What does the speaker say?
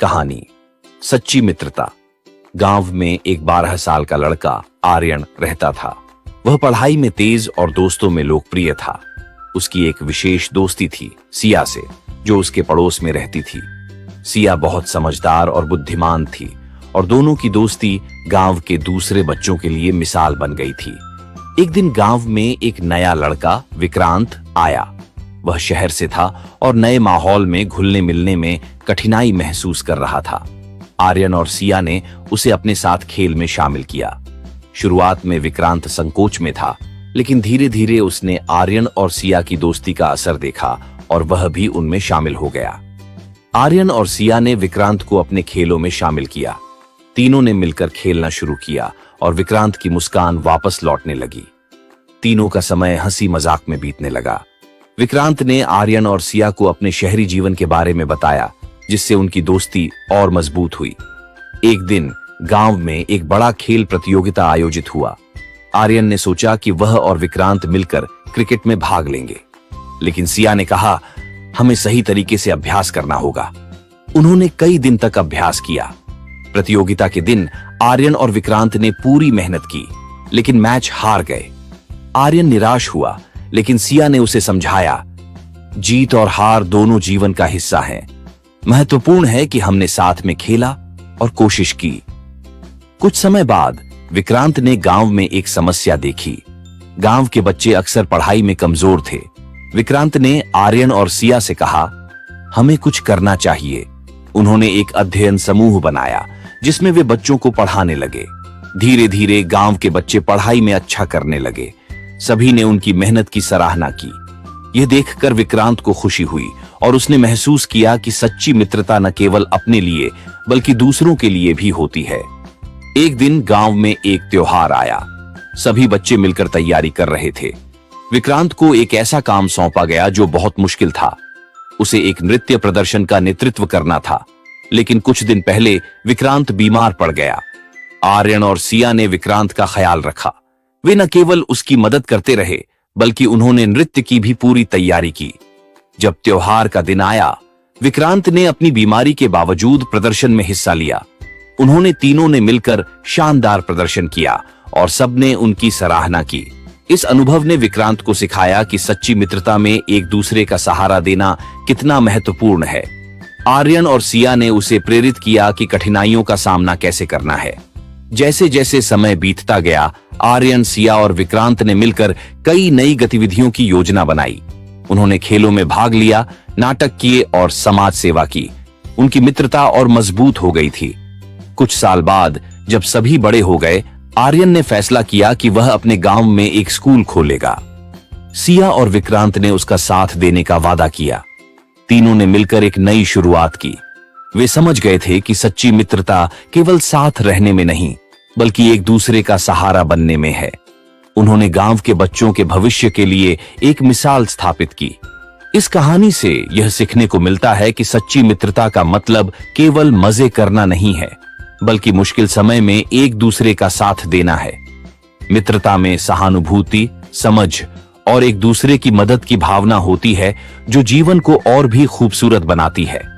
कहानी सच्ची मित्रता। गांव में एक 12 साल का लड़का आर्यन रहता था। वह पढ़ाई में तेज और दोस्तों में लोकप्रिय था। उसकी एक विशेष दोस्ती थी सिया से, जो उसके पड़ोस में रहती थी। सिया बहुत समझदार और बुद्धिमान थी और दोनों की दोस्ती गांव के दूसरे बच्चों के लिए मिसाल बन गई थी। एक दिन गांव में एक नया लड़का विक्रांत आया। वह शहर से था और नए माहौल में घुलने मिलने में कठिनाई महसूस कर रहा था। आर्यन और सिया ने उसे अपने साथ खेल में शामिल किया। शुरुआत में विक्रांत संकोच में था, लेकिन धीरे धीरे उसने आर्यन और सिया की दोस्ती का असर देखा और वह भी उनमें शामिल हो गया। आर्यन और सिया ने विक्रांत को अपने खेलों में शामिल किया। तीनों ने मिलकर खेलना शुरू किया और विक्रांत की मुस्कान वापस लौटने लगी। तीनों का समय हंसी मजाक में बीतने लगा। विक्रांत ने आर्यन और सिया को अपने शहरी जीवन के बारे में बताया, जिससे उनकी दोस्ती और मजबूत हुई। एक दिन गांव में एक बड़ा खेल प्रतियोगिता आयोजित हुआ। आर्यन ने सोचा कि वह और विक्रांत मिलकर क्रिकेट में भाग लेंगे, लेकिन सिया ने कहा, हमें सही तरीके से अभ्यास करना होगा। उन्होंने कई दिन तक अभ्यास किया। प्रतियोगिता के दिन आर्यन और विक्रांत ने पूरी मेहनत की, लेकिन मैच हार गए। आर्यन निराश हुआ, लेकिन सिया ने उसे समझाया, जीत और हार दोनों जीवन का हिस्सा हैं। महत्वपूर्ण है कि हमने साथ में खेला और कोशिश की। कुछ समय बाद विक्रांत ने गांव में एक समस्या देखी। गांव के बच्चे अक्सर पढ़ाई में कमजोर थे। विक्रांत ने आर्यन और सिया से कहा, हमें कुछ करना चाहिए। उन्होंने एक अध्ययन समूह बनाया, जिसमें वे बच्चों को पढ़ाने लगे। धीरे धीरे गांव के बच्चे पढ़ाई में अच्छा करने लगे। सभी ने उनकी मेहनत की सराहना की। यह देखकर विक्रांत को खुशी हुई और उसने महसूस किया कि सच्ची मित्रता न केवल अपने लिए बल्कि दूसरों के लिए भी होती है। एक दिन गांव में एक त्योहार आया। सभी बच्चे मिलकर तैयारी कर रहे थे। विक्रांत को एक ऐसा काम सौंपा गया जो बहुत मुश्किल था। उसे एक नृत्य प्रदर्शन का नेतृत्व करना था, लेकिन कुछ दिन पहले विक्रांत बीमार पड़ गया। आर्यन और सिया ने विक्रांत का ख्याल रखा। वे न केवल उसकी मदद करते रहे, बल्कि उन्होंने नृत्य की भी पूरी तैयारी की। जब त्योहार का दिन आया, विक्रांत ने अपनी बीमारी के बावजूद प्रदर्शन में हिस्सा लिया। उन्होंने तीनों ने मिलकर शानदार प्रदर्शन किया और सबने उनकी सराहना की। इस अनुभव ने विक्रांत को सिखाया कि सच्ची मित्रता में एक दूसरे का सहारा देना कितना महत्वपूर्ण है। आर्यन और सिया ने उसे प्रेरित किया कि कठिनाइयों का सामना कैसे करना है। जैसे जैसे समय बीतता गया, आर्यन, सिया और विक्रांत ने मिलकर कई नई गतिविधियों की योजना बनाई। उन्होंने खेलों में भाग लिया, नाटक किए और समाज सेवा की। उनकी मित्रता और मजबूत हो गई थी। कुछ साल बाद जब सभी बड़े हो गए, आर्यन ने फैसला किया कि वह अपने गांव में एक स्कूल खोलेगा। सिया और विक्रांत ने उसका साथ देने का वादा किया। तीनों ने मिलकर एक नई शुरुआत की। वे समझ गए थे कि सच्ची मित्रता केवल साथ रहने में नहीं, बल्कि एक दूसरे का सहारा बनने में है। उन्होंने गांव के बच्चों के भविष्य के लिए एक मिसाल स्थापित की। इस कहानी से यह सीखने को मिलता है कि सच्ची मित्रता का मतलब केवल मजे करना नहीं है, बल्कि मुश्किल समय में एक दूसरे का साथ देना है। मित्रता में सहानुभूति, समझ और एक दूसरे की मदद की भावना होती है, जो जीवन को और भी खूबसूरत बनाती है।